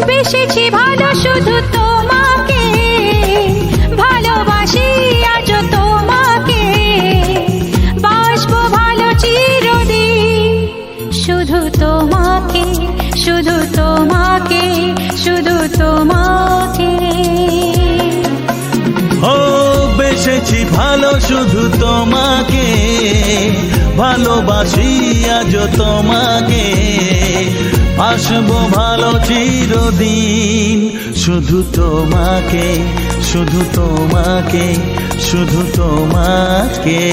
বেসেছি ভালো শুধু তোমাকে, ভালোবাসি আজ তোমাকে, বাসবো ভালো চিরদিন শুধু তোমাকে, শুধু তোমাকে, শুধু তোমাকে। ও বেসেছি ভালো শুধু তোমাকে, ভালোবাসি আজ তোমাকে, আসবো ভালো চিরদিন শুধু তোমাকে, শুধু তোমাকে, শুধু তোমাকে।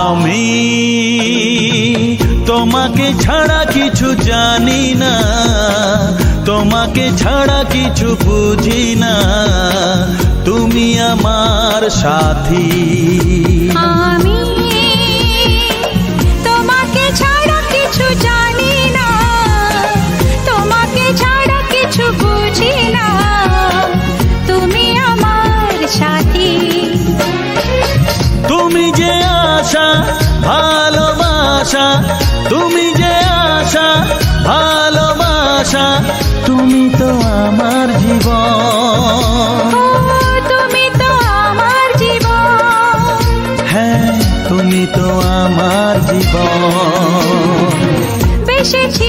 আমি তোমাকে ছাড়া কিছু জানি না, তোমাকে ছাড়া কিছু বুঝি না, তুমি আমার সাথী। আমি তোমাকে ছাড়া কিছু জানি না, তোমাকে ছাড়া কিছু বুঝি না, তুমি আমার সাথী। তুমি যে আশা ভালোবাসা, তুমি যে আশা ভালোবাসা, তুমি তো আমার জীবন। তুমি তো আমার জীবন, হ্যাঁ তুমি তো আমার জীবন। বেসেছি